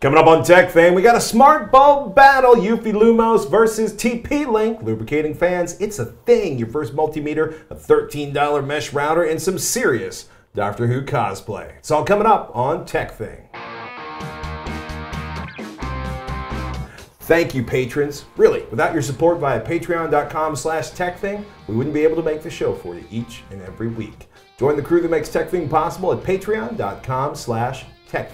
Coming up on TekThing, we got a smart bulb battle. Eufy Lumos versus TP-Link lubricating fans. It's a thing. Your first multimeter, a $13 mesh router, and some serious Doctor Who cosplay. It's all coming up on TekThing. Thank you, patrons. Really, without your support via patreon.com/TekThing, we wouldn't be able to make the show for you each and every week. Join the crew that makes TekThing possible at patreon.com/TekThing.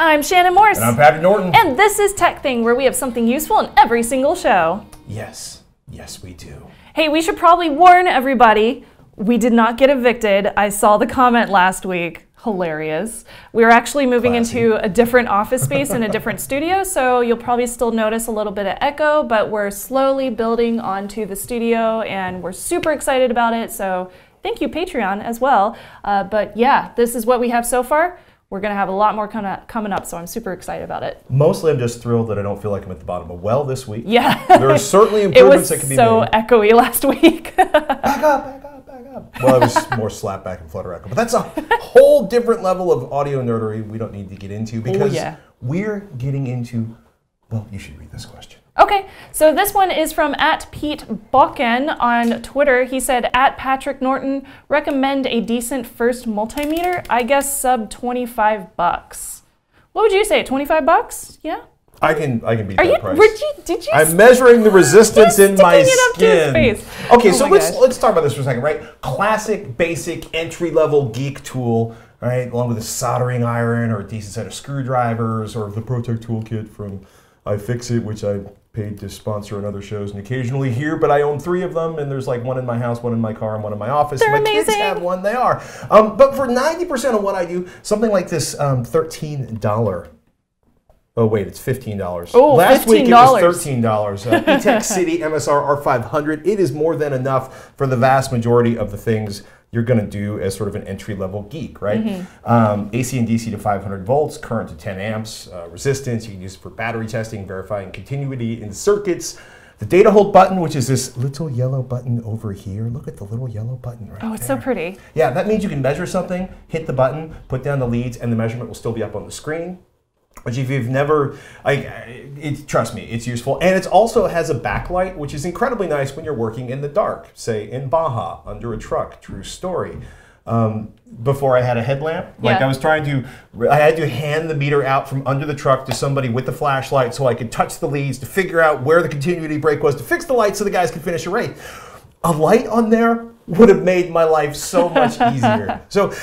I'm Shannon Morse. And I'm Patrick Norton. And this is TekThing, where we have something useful in every single show. Yes. Yes, we do. Hey, we should probably warn everybody, we did not get evicted. I saw the comment last week. Hilarious. We're actually moving into a different office space in a different studio, so you'll probably still notice a little bit of echo, but we're slowly building onto the studio, and we're super excited about it, so thank you, Patreon, as well. But yeah, this is what we have so far. We're going to have a lot more coming up, so I'm super excited about it. Mostly I'm just thrilled that I don't feel like I'm at the bottom of a well this week. Yeah. There are certainly improvements that can be made. It was so echoey last week. Back up, back up, back up. Well, it was more slap back and flutter echo. But that's a whole different level of audio nerdery we don't need to get into because we're getting into, well, you should read this question. Okay, so this one is from @PeteBocken on Twitter. He said, @Patrick Norton, recommend a decent first multimeter. I guess sub 25 bucks. What would you say, 25 bucks? Yeah? I can beat that price. Did you? I'm measuring the resistance in my skin. Okay, oh so let's talk about this for a second, right? Classic, basic, entry-level geek tool, right? Along with a soldering iron or a decent set of screwdrivers or the Protect toolkit from iFixit, which I paid to sponsor on other shows and occasionally here, but I own 3 of them, and there's like one in my house, one in my car, and one in my office. They're my amazing. Kids have one, they are. But for 90% of what I do, something like this $13. Oh wait, it's $15. Oh, Last $15. week it was $13. Etekcity MSR-R500. It is more than enough for the vast majority of the things you're going to do as sort of an entry-level geek, right? AC and DC to 500 volts, current to 10 amps, resistance. You can use it for battery testing, verifying continuity in circuits. The data hold button, which is this little yellow button over here. Look at the little yellow button right there. Oh, it's so pretty. Yeah, that means you can measure something, hit the button, put down the leads, and the measurement will still be up on the screen. Which if you've never, trust me, it's useful. And it also has a backlight, which is incredibly nice when you're working in the dark, say in Baja, under a truck, true story. Before I had a headlamp, I had to hand the meter out from under the truck to somebody with the flashlight so I could touch the leads to figure out where the continuity break was to fix the light so the guys could finish a race. A light on there would have made my life so much easier. So,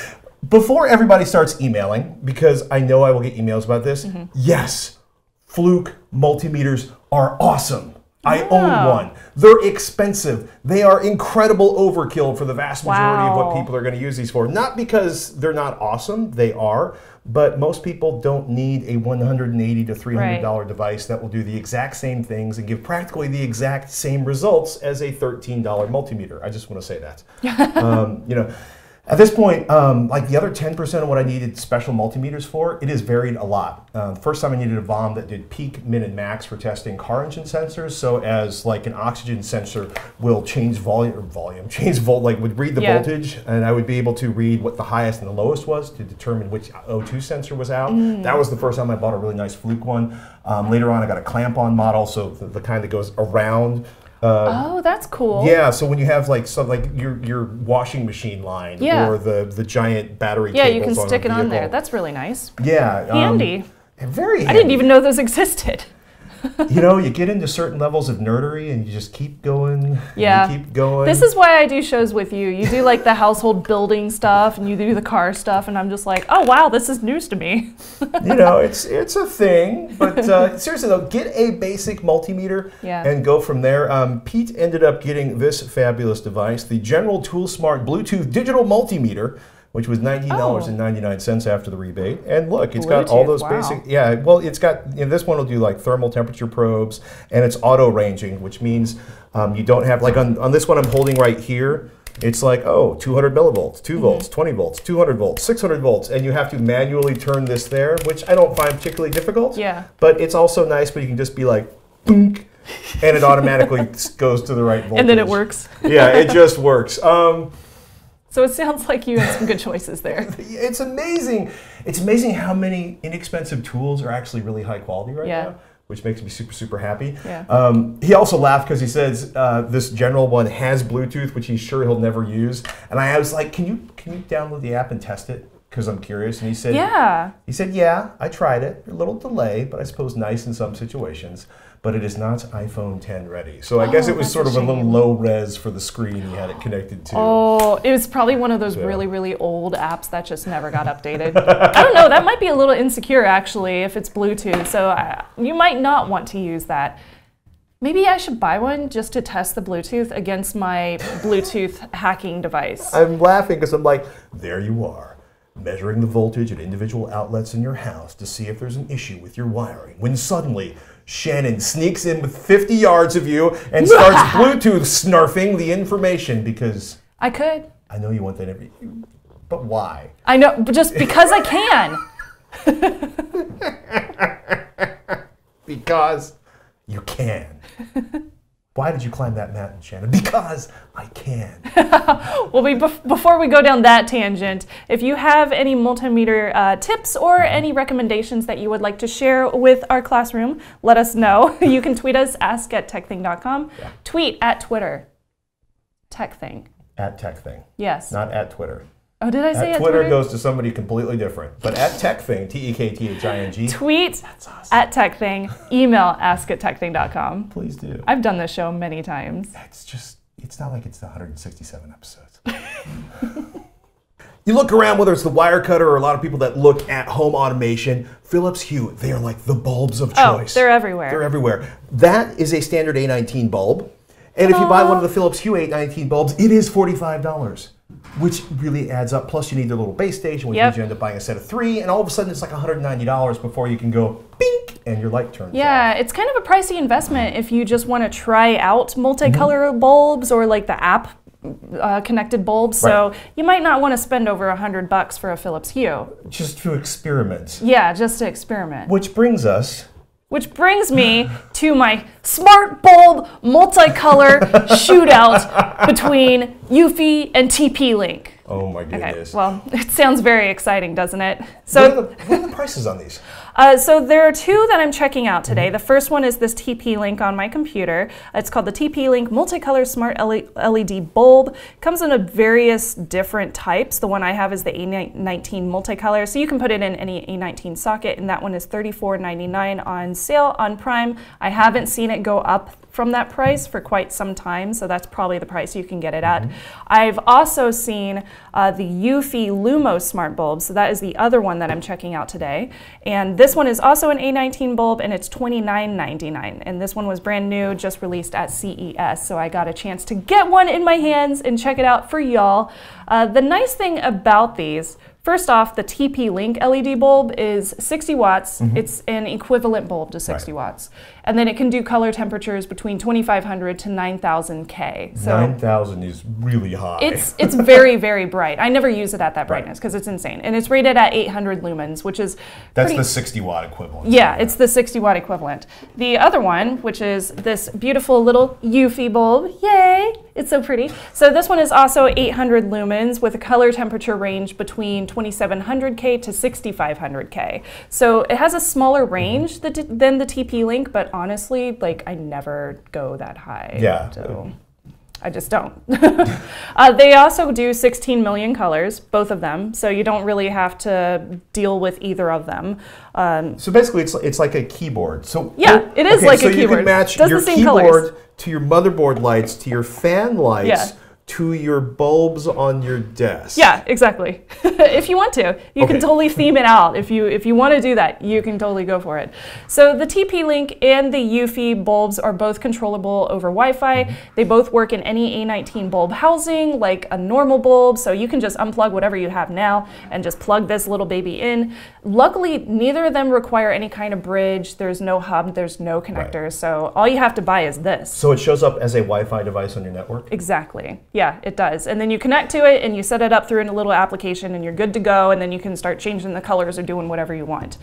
before everybody starts emailing, because I know I will get emails about this, yes, Fluke multimeters are awesome. I own one. They're expensive. They are incredible overkill for the vast majority of what people are going to use these for. Not because they're not awesome, they are, but most people don't need a $180 to $300 device that will do the exact same things and give practically the exact same results as a $13 multimeter. I just want to say that. You know. At this point, like the other 10% of what I needed special multimeters for, it has varied a lot. First time I needed a VOM that did peak, min, and max for testing car engine sensors. So as like an oxygen sensor will change would read the voltage, and I would be able to read what the highest and the lowest was to determine which O2 sensor was out. That was the first time I bought a really nice Fluke one. Later on, I got a clamp-on model, so the kind that goes around. Oh, that's cool. Yeah, so when you have like your washing machine line or the giant battery cables you can stick it on there. That's really nice. Yeah. Handy. Very handy. I didn't even know those existed. You know, you get into certain levels of nerdery and you just keep going. Yeah. You keep going. This is why I do shows with you. You do like the household building stuff and you do the car stuff, and I'm just like, oh wow, this is news to me. You know, it's a thing. But seriously though, get a basic multimeter and go from there. Pete ended up getting this fabulous device, the General Tool Smart Bluetooth Digital Multimeter, which was $19.99 after the rebate. And look, it's got all those basic, it's got, this one will do like thermal temperature probes, and it's auto ranging, which means you don't have, like on this one I'm holding right here, it's like, 200 millivolts, 2 volts, 20 volts, 200 volts, 600 volts, and you have to manually turn this there, which I don't find particularly difficult. Yeah. But it's also nice, but you can just be like, boonk, and it automatically goes to the right voltage. And then it works. Yeah, it just works. So it sounds like you had some good choices there. It's amazing. It's amazing how many inexpensive tools are actually really high quality right now, which makes me super, super happy. Yeah. He also laughed because he says this general one has Bluetooth, which he's sure he'll never use. And I was like, can you download the app and test it? Because I'm curious. And he said, yeah, I tried it. A little delay, but I suppose nice in some situations. But it is not iPhone 10 ready. So I guess it was sort of a little low res for the screen he had it connected to. Oh, it was probably one of those really, really old apps that just never got updated. I don't know, that might be a little insecure actually if it's Bluetooth. So you might not want to use that. Maybe I should buy one just to test the Bluetooth against my Bluetooth hacking device. I'm laughing because I'm like, there you are, measuring the voltage at individual outlets in your house to see if there's an issue with your wiring. When suddenly, Shannon sneaks in with 50 yards of you and starts Bluetooth snarfing the information because... I could. I know you want that every... But why? I know, but just because I can. Because you can. Why did you climb that mountain, Shannon? Because I can. Well, before we go down that tangent, if you have any multimeter tips or any recommendations that you would like to share with our classroom, let us know. You can tweet us, ask@TekThing.com. Yeah. Tweet at Twitter, TekThing. At TekThing. Yes. Not at Twitter. Oh, did I say at Twitter? Goes to somebody completely different. But at TekThing, TekThing. Tweet awesome. at TekThing. Email ask@TekThing.com. Please do. I've done this show many times. It's not like it's the 167 episodes. You look around, whether it's the wire cutter or a lot of people that look at home automation, Philips Hue, they are like the bulbs of choice. Oh, they're everywhere. They're everywhere. That is a standard A19 bulb. And if you buy one of the Philips Hue 819 bulbs, it is $45. Which really adds up. Plus, you need their little base station, which means you end up buying a set of 3, and all of a sudden it's like $190 before you can go bink, and your light turns off. It's kind of a pricey investment if you just want to try out multicolor bulbs or like the app connected bulbs. So you might not want to spend over $100 for a Philips Hue. Just to experiment. Yeah, just to experiment. Which brings me to my smart bulb multicolor shootout between Eufy and TP-Link. Oh my goodness. Okay, well, it sounds very exciting, doesn't it? So, what are the prices on these? So there are two that I'm checking out today. The first one is this TP-Link on my computer. It's called the TP-Link Multicolor Smart LED Bulb. It comes in various different types. The one I have is the A19 multicolor, so you can put it in any A19 socket, and that one is $34.99 on sale on Prime. I haven't seen it go up from that price for quite some time, so that's probably the price you can get it at. I've also seen the Eufy Lumos Smart Bulb, so that is the other one that I'm checking out today. And this one is also an A19 bulb, and it's $29.99. And this one was brand new, just released at CES, so I got a chance to get one in my hands and check it out for y'all. The nice thing about these, first off, the TP-Link LED bulb is 60 watts. It's an equivalent bulb to 60 watts. And then it can do color temperatures between 2500 to 9000 K. So 9000 is really high. It's very, very bright. I never use it at that brightness because it's insane. And it's rated at 800 lumens, which is That's the 60 watt equivalent. Yeah, it's the 60 watt equivalent. The other one, which is this beautiful little Eufy bulb, yay! It's so pretty. So this one is also 800 lumens with a color temperature range between 2700 K to 6500 K. So it has a smaller range than the TP-Link, but honestly, like, I never go that high. Yeah. So I just don't. They also do 16 million colors, both of them, so you don't really have to deal with either of them. So basically, it's like a keyboard. So yeah, it is like a keyboard. So you can match your keyboard to your motherboard lights, to your fan lights, to your bulbs on your desk. Yeah, exactly. If you want to, you can totally theme it out. If you want to do that, you can totally go for it. So the TP-Link and the Eufy bulbs are both controllable over Wi-Fi. They both work in any A19 bulb housing, like a normal bulb, so you can just unplug whatever you have now and just plug this little baby in. Luckily, neither of them require any kind of bridge. There's no hub, there's no connector, so all you have to buy is this. So it shows up as a Wi-Fi device on your network? Exactly. Yeah, it does. And then you connect to it and you set it up through in a little application and you're good to go, and then you can start changing the colors or doing whatever you want.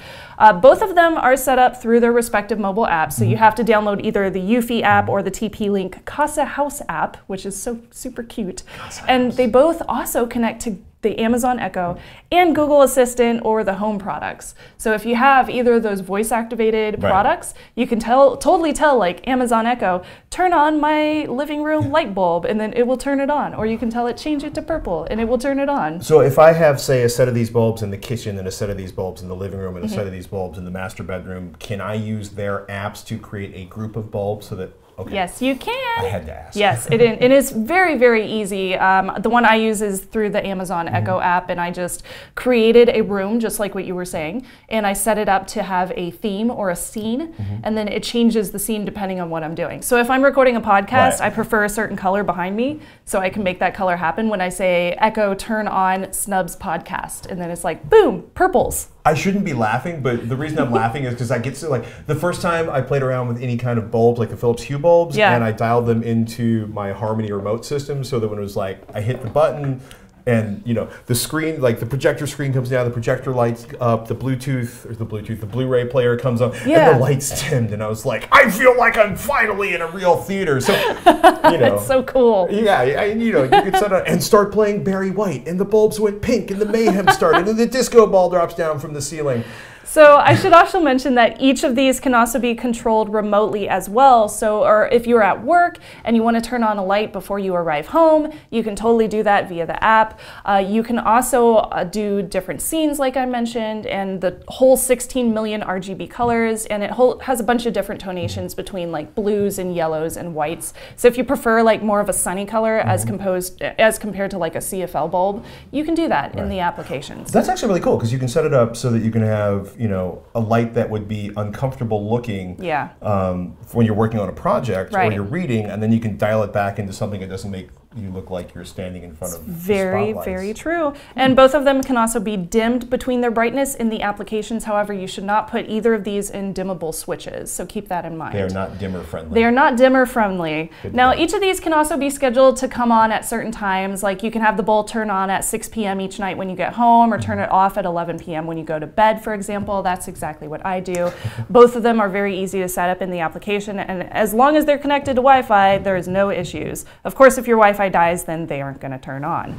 Both of them are set up through their respective mobile apps, so you have to download either the Eufy app or the TP-Link Casa House app, which is so super cute. And they both also connect to the Amazon Echo and Google Assistant or the home products. So if you have either of those voice-activated products, you can totally tell, like Amazon Echo, turn on my living room light bulb, and then it will turn it on. Or you can tell it, change it to purple, and it will turn it on. So if I have, say, a set of these bulbs in the kitchen and a set of these bulbs in the living room and a set of these bulbs in the master bedroom, can I use their apps to create a group of bulbs so that... Okay. Yes, you can. I had to ask. Yes, it is very, very easy. The one I use is through the Amazon Echo app, and I just created a room, just like what you were saying, and I set it up to have a theme or a scene, and then it changes the scene depending on what I'm doing. So if I'm recording a podcast, I prefer a certain color behind me, so I can make that color happen when I say, Echo, turn on Snub's podcast, and then it's like, boom, purples. I shouldn't be laughing, but the reason I'm laughing is because I get to, like, the first time I played around with any kind of bulbs, like the Philips Hue bulbs, and I dialed them into my Harmony remote system so that when it was like, I hit the button, and you know, the screen, like the projector screen comes down, the projector lights up, the Blu-ray player comes up, and the lights dimmed, and I was like, I feel like I'm finally in a real theater. So, you know, it's so cool. Yeah, you know, you could set up and start playing Barry White, and the bulbs went pink, and the mayhem started, and the disco ball drops down from the ceiling. So I should also mention that each of these can also be controlled remotely as well. So, or if you're at work and you want to turn on a light before you arrive home, you can totally do that via the app. You can also do different scenes, like I mentioned, and the whole 16 million RGB colors, and it has a bunch of different tonations between like blues and yellows and whites. So if you prefer like more of a sunny color as compared to like a CFL bulb, you can do that in the applications. That's actually really cool because you can set it up so that you can have, you know, a light that would be uncomfortable looking when you're working on a project or you're reading, and then you can dial it back into something that doesn't make you look like you're standing in front of very, very true. And both of them can also be dimmed between their brightness in the applications. However, you should not put either of these in dimmable switches, so keep that in mind. They are not dimmer friendly. They are not dimmer friendly. Now, each of these can also be scheduled to come on at certain times. Like you can have the bulb turn on at 6 p.m. each night when you get home, or turn it off at 11 p.m. when you go to bed, for example. That's exactly what I do. Both of them are very easy to set up in the application, and as long as they're connected to Wi-Fi, there's no issues. Of course, if your Wi-Fi dies, then they aren't going to turn on.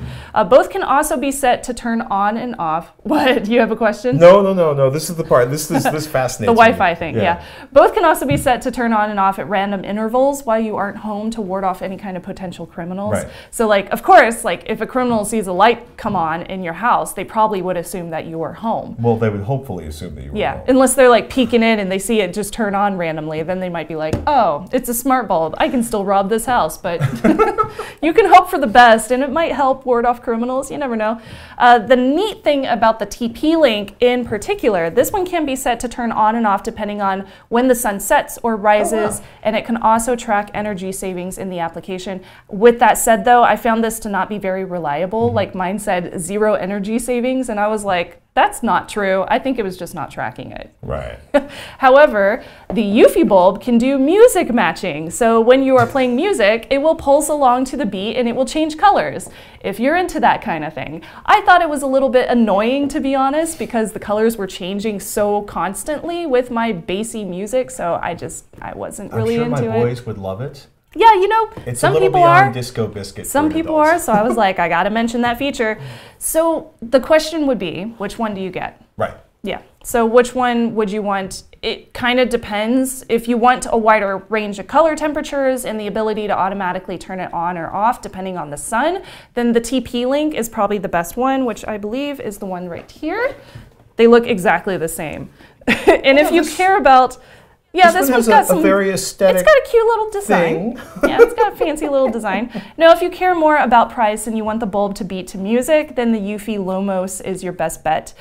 Both can also be set to turn on and off. What? Do you have a question? No. This is the part. This fascinates me. The Wi-Fi thing, yeah. Both can also be set to turn on and off at random intervals while you aren't home to ward off any kind of potential criminals. So, like, of course, like if a criminal sees a light come on in your house, they probably would assume that you were home. Well, they would hopefully assume that you were home. Unless they're like peeking in and they see it just turn on randomly, then they might be like, oh, it's a smart bulb. I can still rob this house, but you can hope for the best, and it might help ward off criminals. You never know. The neat thing about the TP-Link in particular, this one can be set to turn on and off depending on when the sun sets or rises, and it can also track energy savings in the application. With that said, though, I found this to not be very reliable. Like mine said 0 energy savings, and I was like, that's not true. I think it was just not tracking it. Right. However, the Eufy bulb can do music matching. So when you are playing music, it will pulse along to the beat and it will change colors. If you're into that kind of thing. I thought it was a little bit annoying, to be honest, because the colors were changing so constantly with my bassy music. So I wasn't really into it. I'm sure my boys would love it. Yeah, you know, it's some a little people beyond are. Disco Biscuit. Some people are, so I was like, I gotta mention that feature. So the question would be, which one do you get? Right. Yeah. So which one would you want? It kind of depends. If you want a wider range of color temperatures and the ability to automatically turn it on or off depending on the sun, then the TP-Link is probably the best one, which I believe is the one right here. They look exactly the same. And if you care about... Yeah, this one's got a very aesthetic. It's got a cute little design. Yeah, it's got a fancy little design. Now, if you care more about price and you want the bulb to beat to music, then the Eufy Lumos is your best bet.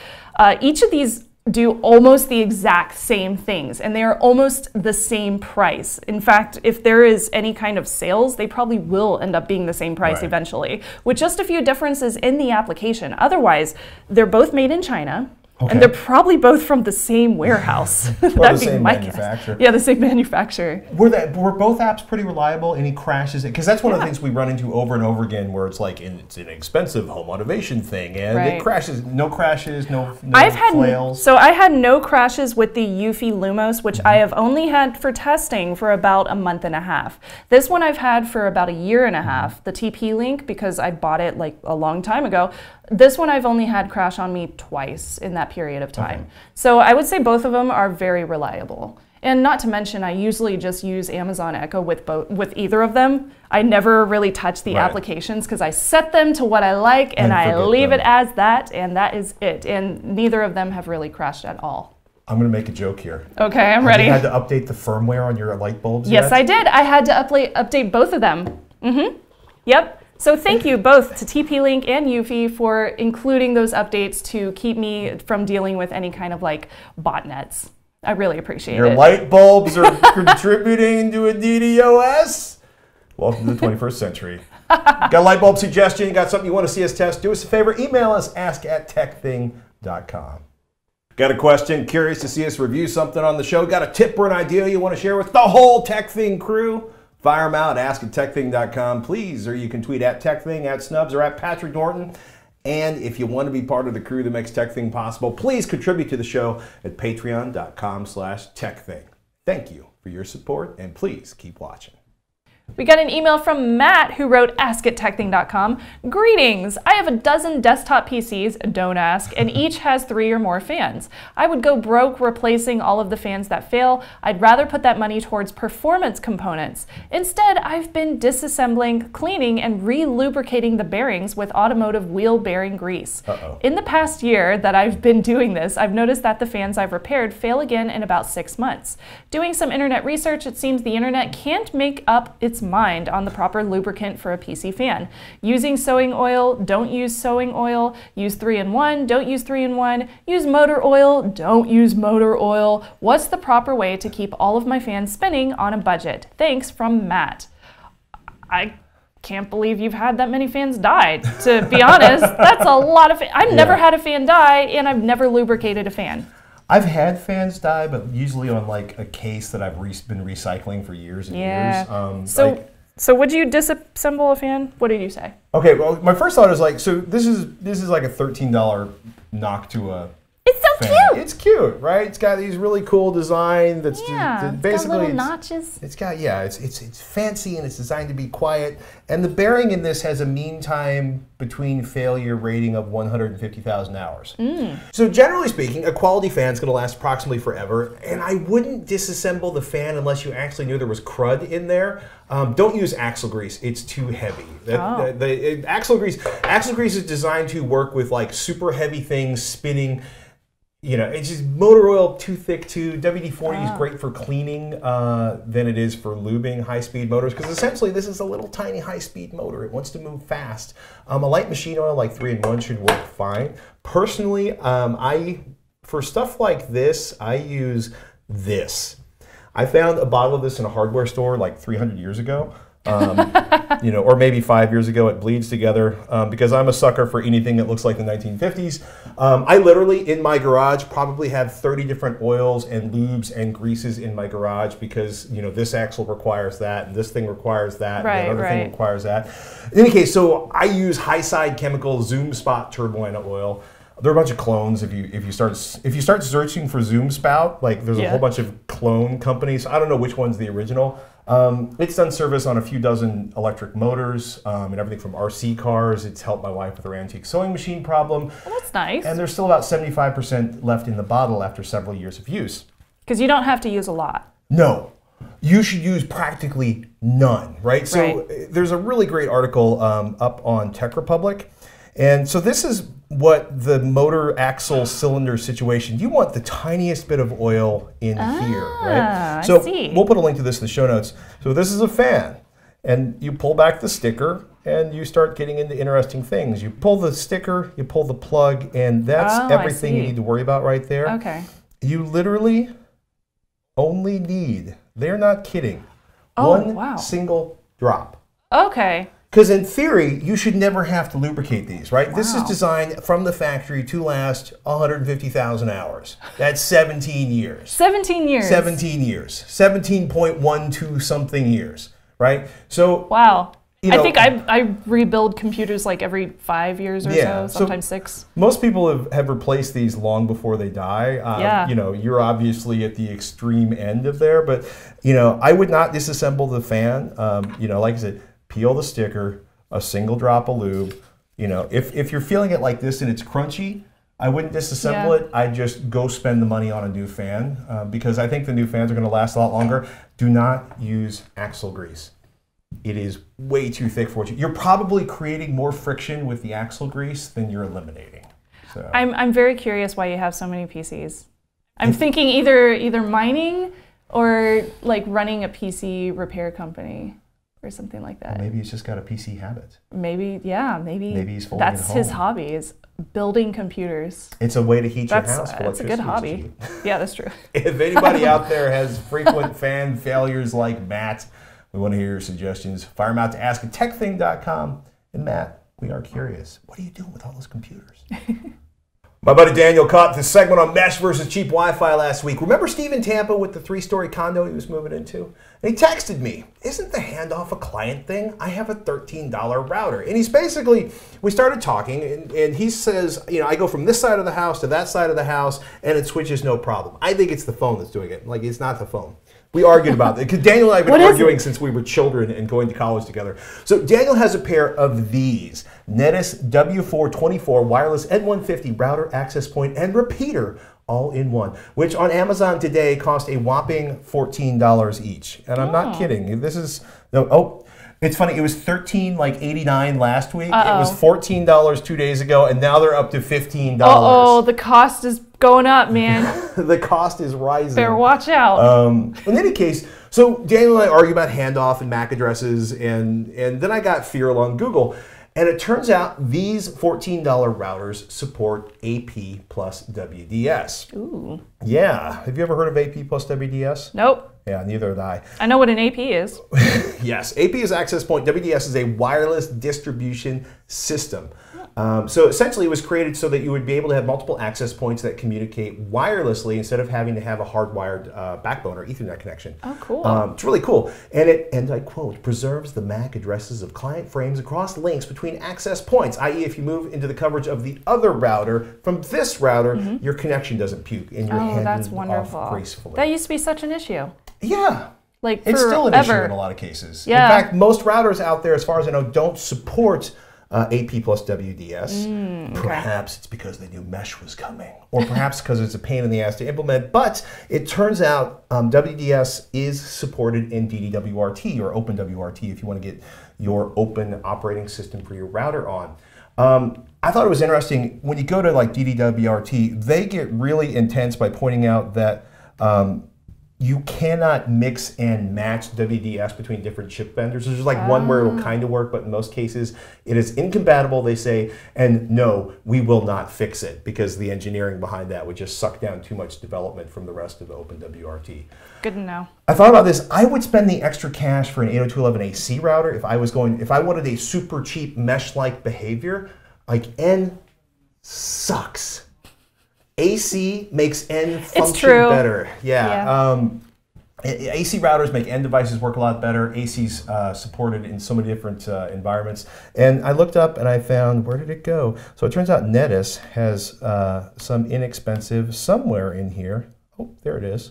Each of these do almost the exact same things, and they are almost the same price. In fact, if there is any kind of sales, they probably will end up being the same price eventually, with just a few differences in the application. Otherwise, they're both made in China. Okay. And they're probably both from the same warehouse. That'd be my manufacturer. Guess. Yeah, the same manufacturer. Were both apps pretty reliable? Any crashes? Because that's one of the things we run into over and over again, where it's like it's an expensive home automation thing, and it crashes. No crashes, no flails. So I had no crashes with the Eufy Lumos, which I have only had for testing for about a month and a half. This one I've had for about a year and a half. The TP-Link, because I bought it like a long time ago. This one I've only had crash on me twice in that period of time. Okay. So I would say both of them are very reliable. And not to mention, I usually just use Amazon Echo with either of them. I never really touch the applications because I set them to what I like and I leave it as that, and that is it. And neither of them have really crashed at all. I'm going to make a joke here. Okay, I'm ready. Have you had to update the firmware on your light bulbs Yes, yet? I did. I had to update both of them. Yep. So thank you both to TP-Link and Eufy for including those updates to keep me from dealing with any kind of like botnets. I really appreciate it. Your light bulbs are contributing to a DDoS? Welcome to the 21st century. Got a light bulb suggestion? Got something you want to see us test? Do us a favor. Email us, ask@TekThing.com. Got a question? Curious to see us review something on the show? Got a tip or an idea you want to share with the whole TekThing crew? Fire them out, ask@TekThing.com, please. Or you can tweet @TekThing, @Snubs, or @Patrick Norton. And if you want to be part of the crew that makes TekThing possible, please contribute to the show at patreon.com/TekThing. Thank you for your support, and please keep watching. We got an email from Matt who wrote, ask@TekThing.com. Greetings, I have a dozen desktop PCs, don't ask, and each has 3 or more fans. I would go broke replacing all of the fans that fail. I'd rather put that money towards performance components. Instead, I've been disassembling, cleaning, and re-lubricating the bearings with automotive wheel bearing grease. In the past year that I've been doing this, I've noticed that the fans I've repaired fail again in about 6 months. Doing some internet research, it seems the internet can't make up its mind on the proper lubricant for a PC fan. Using sewing oil, don't use sewing oil. Use 3-in-1, don't use 3-in-1. Use motor oil, don't use motor oil. What's the proper way to keep all of my fans spinning on a budget? Thanks, from Matt. I can't believe you've had that many fans die, to be honest. That's a lot of I've never had a fan die, and I've never lubricated a fan. I've had fans die, but usually on like a case that I've been recycling for years and years. So would you disassemble a fan? What did you say? Okay, well, my first thought is like, so this is like a $13 knock to a. It's so fan. cute. It's cute, right? It's got these really cool design. That's basically it's got little notches. It's got it's fancy and it's designed to be quiet. And the bearing in this has a mean time between failure rating of 150,000 hours. So generally speaking, a quality fan is going to last approximately forever. And I wouldn't disassemble the fan unless you actually knew there was crud in there. Don't use axle grease; it's too heavy. Axle grease is designed to work with like super heavy things spinning. You know, it's just motor oil too thick too. WD-40 is great for cleaning than it is for lubing high-speed motors, because essentially this is a little tiny high-speed motor. It wants to move fast. A light machine oil like 3-in-1 should work fine. Personally, for stuff like this, I use this. I found a bottle of this in a hardware store like 300 years ago. Or maybe 5 years ago. It bleeds together because I'm a sucker for anything that looks like the 1950s. I literally, in my garage, probably have 30 different oils and lubes and greases in my garage because, this axle requires that, and this thing requires that, and the other thing requires that. In any case, so I use High-Side Chemical Zoom Spot Turbulent oil. There are a bunch of clones. If you start searching for Zoom Spout, like there's a whole bunch of clone companies. I don't know which one's the original. It's done service on a few dozen electric motors and everything from RC cars. It's helped my wife with her antique sewing machine problem. Well, that's nice. And there's still about 75% left in the bottle after several years of use. Because you don't have to use a lot. No. You should use practically none, right? So there's a really great article up on TechRepublic. And so this is what the motor axle cylinder situation, you want the tiniest bit of oil in here, right? So we'll put a link to this in the show notes. So this is a fan, and you pull back the sticker, and you start getting into interesting things. You pull the sticker, you pull the plug, and that's everything you need to worry about right there. Okay. You literally only need, they're not kidding, one single drop. Okay. Because in theory, you should never have to lubricate these, right? Wow. This is designed from the factory to last 150,000 hours. That's 17 years. 17 years. 17 years. 17.12 something years, right? So, wow. you know, I think I rebuild computers like every 5 years or so, sometimes 6. Most people have replaced these long before they die. Yeah. You know, you're obviously at the extreme end of there, but, you know, I would not disassemble the fan. You know, like I said, peel the sticker, a single drop of lube. You know, if you're feeling it like this and it's crunchy, I wouldn't disassemble it. I'd just go spend the money on a new fan because I think the new fans are going to last a lot longer. Do not use axle grease. It is way too thick for you. You're probably creating more friction with the axle grease than you're eliminating. So. I'm very curious why you have so many PCs. I'm thinking either mining or like running a PC repair company or something like that. Well, maybe he's just got a PC habit. Maybe, yeah, maybe he's folding that's his hobby, is building computers. It's a way to heat your house. That's a good hobby. Yeah, that's true. If anybody out there has frequent fan failures like Matt, we want to hear your suggestions. Fire them out to ask@TekThing.com. And Matt, we are curious. What are you doing with all those computers? My buddy Daniel caught this segment on mesh versus cheap Wi-Fi last week. Remember Steve in Tampa with the 3-story condo he was moving into? And he texted me, isn't the handoff a client thing? I have a $13 router. And he's basically, we started talking, and he says, you know, I go from this side of the house to that side of the house, and it switches no problem. I think it's the phone that's doing it. Like, it's not the phone. We argued about it, because Daniel and I have been arguing since we were children and going to college together. So Daniel has a pair of these, Netis W424 wireless N150 router, access point, and repeater all in one, which on Amazon today cost a whopping $14 each. And I'm not kidding. This is, it's funny, it was $13.89 last week. It was $14 2 days ago, and now they're up to $15. Uh-oh, the cost is going up, man. The cost is rising. Better watch out. In any case, so Daniel and I argue about handoff and MAC addresses, and then I got Fearl on Google. And it turns out these $14 routers support AP+WDS. Ooh. Yeah. Have you ever heard of AP+WDS? Nope. Yeah, neither had I. I know what an AP is. Yes. AP is access point. WDS is a wireless distribution system. So essentially it was created so that you would be able to have multiple access points that communicate wirelessly instead of having to have a hardwired backbone or Ethernet connection. Oh, cool. It's really cool. And it, and I quote, preserves the MAC addresses of client frames across links between access points, i.e. if you move into the coverage of the other router from this router, your connection doesn't puke and you're handed off gracefully. That used to be such an issue. Yeah. Like it's still an issue in a lot of cases. Yeah. In fact, most routers out there, as far as I know, don't support AP+WDS. Perhaps it's because they knew mesh was coming, or perhaps because it's a pain in the ass to implement. But it turns out WDS is supported in DDWRT or OpenWRT if you want to get your open operating system for your router on. I thought it was interesting when you go to like DDWRT, they get really intense by pointing out that you cannot mix and match WDS between different chip vendors. There's like one where it'll kind of work, but in most cases it is incompatible, they say, and no, we will not fix it because the engineering behind that would just suck down too much development from the rest of OpenWRT. Good to know. I thought about this. I would spend the extra cash for an 802.11ac router if I wanted a super cheap mesh-like behavior. Like N sucks. AC makes N function better. Yeah. AC routers make N devices work a lot better. AC's supported in so many different environments. And I looked up and I found, where did it go? So it turns out Netis has some inexpensive somewhere in here. Oh, there it is.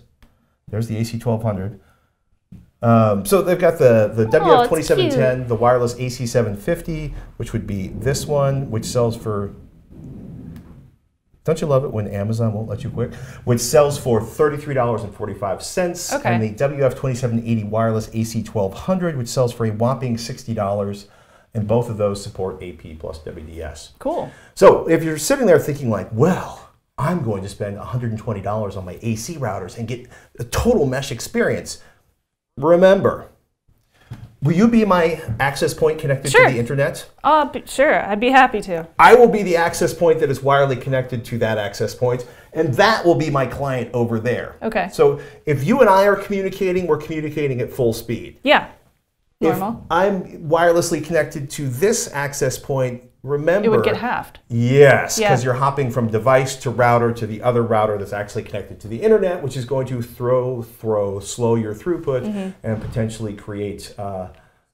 There's the AC1200. So they've got the WF2710, the wireless AC750, which would be this one, which sells for, don't you love it when Amazon won't let you quit? Which sells for $33.45. Okay. And the WF2780 wireless AC1200, which sells for a whopping $60. And both of those support AP+WDS. Cool. So if you're sitting there thinking like, well, I'm going to spend $120 on my AC routers and get a total mesh experience, remember, will you be my access point connected to the internet? Sure, I'd be happy to. I will be the access point that is wirely connected to that access point, and that will be my client over there. Okay. So if you and I are communicating, we're communicating at full speed. Yeah. normal. If I'm wirelessly connected to this access point, remember, it would get halved. Yes, because you're hopping from device to router to the other router that's actually connected to the internet, which is going to slow your throughput and potentially create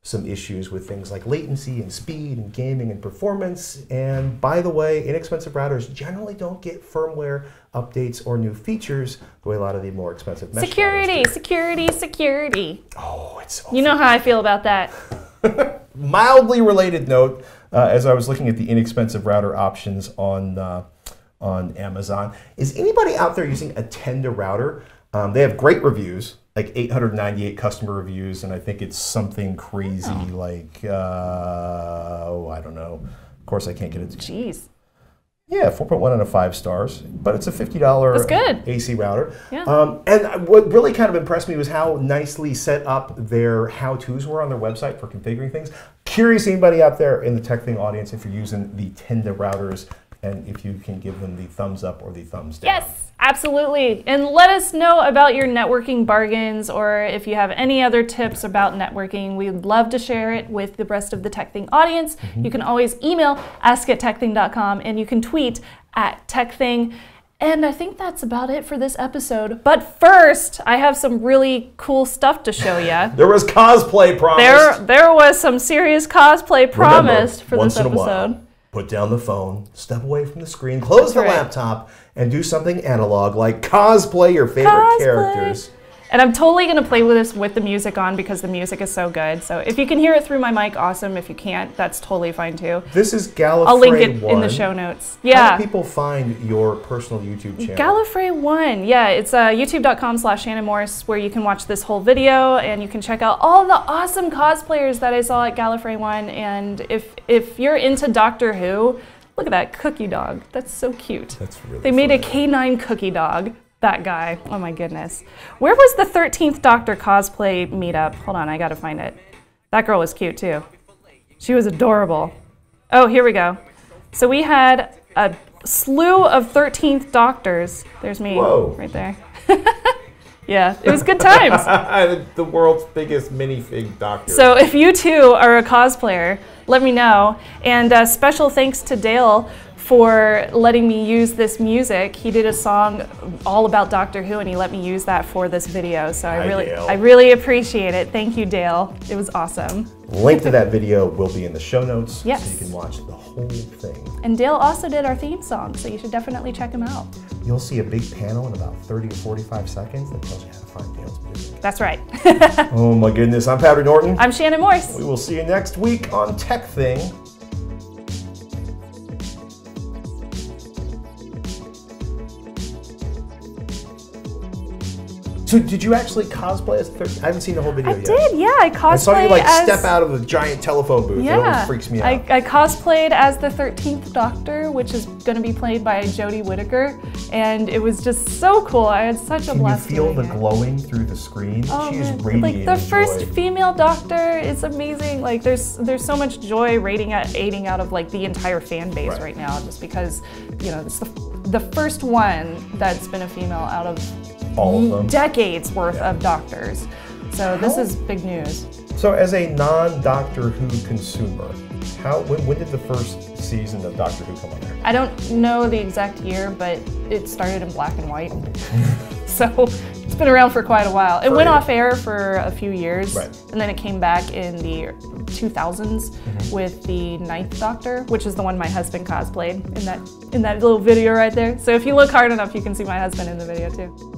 some issues with things like latency and speed and gaming and performance. And by the way, inexpensive routers generally don't get firmware updates or new features the way a lot of the more expensive mesh routers do. Security. Oh, it's awful. You know how I feel about that. Mildly related note, as I was looking at the inexpensive router options on Amazon, is anybody out there using a Tenda router? They have great reviews, like 898 customer reviews, and I think it's something crazy like, I don't know. Of course, I can't get it. Jeez. Yeah, 4.1 out of 5 stars, but it's a $50 That's good. AC router. Yeah. And what really kind of impressed me was how nicely set up their how-tos were on their website for configuring things. Curious, anybody out there in the TekThing audience, if you're using the Tenda routers, and if you can give them the thumbs up or the thumbs down. Yes, absolutely. And let us know about your networking bargains, or if you have any other tips about networking. We'd love to share it with the rest of the TekThing audience. You can always email ask@tekthing.com, and you can tweet @TekThing. And I think that's about it for this episode. But first, I have some really cool stuff to show you. There was cosplay promised. There was some serious cosplay promised for this episode. Put down the phone, step away from the screen, close the laptop, and do something analog like cosplay your favorite characters. And I'm totally going to play with this with the music on because the music is so good. So if you can hear it through my mic, awesome. If you can't, that's totally fine too. This is Gallifrey 1. I'll link it in the show notes. Yeah. How do people find your personal YouTube channel? Gallifrey 1. Yeah, it's youtube.com/Shannon Morse, where you can watch this whole video and you can check out all the awesome cosplayers that I saw at Gallifrey 1. And if you're into Doctor Who, look at that cookie dog. That's so cute. That's really They made a K9 cookie dog. That guy. Oh my goodness. Where was the 13th Doctor cosplay meetup? Hold on, I gotta find it. That girl was cute too. She was adorable. Oh, here we go. So we had a slew of 13th Doctors. There's me right there. Yeah, it was good times. The world's biggest minifig doctor. So if you too are a cosplayer, let me know. And special thanks to Dale for letting me use this music. He did a song all about Doctor Who, and he let me use that for this video. So I really appreciate it. Thank you, Dale. It was awesome. Link to that video will be in the show notes, yes, so you can watch the whole thing. And Dale also did our theme song, so you should definitely check him out. You'll see a big panel in about 30 to 45 seconds that tells you how to find Dale's music. That's right. Oh my goodness, I'm Patrick Norton. I'm Shannon Morse. We will see you next week on TekThing. So did you actually cosplay as 13? I haven't seen the whole video yet. I did, yeah. I cosplayed. I saw you like step out of the giant telephone booth. Yeah. It always freaks me out. I cosplayed as the 13th Doctor, which is going to be played by Jodie Whittaker, and it was just so cool. I had such a blast. Can you feel the glowing through the screen? Oh, she is radiating like the first joy. female Doctor is amazing. Like there's so much joy aiding out of like the entire fan base right now, just because it's the first one that's been a female out of all of them. Decades worth of Doctors. So this is big news. So as a non-Doctor Who consumer, when did the first season of Doctor Who come on there? I don't know the exact year, but it started in black and white. So it's been around for quite a while. It went off air for a few years, and then it came back in the 2000s with the 9th Doctor, which is the one my husband cosplayed in that little video right there. So if you look hard enough, you can see my husband in the video too.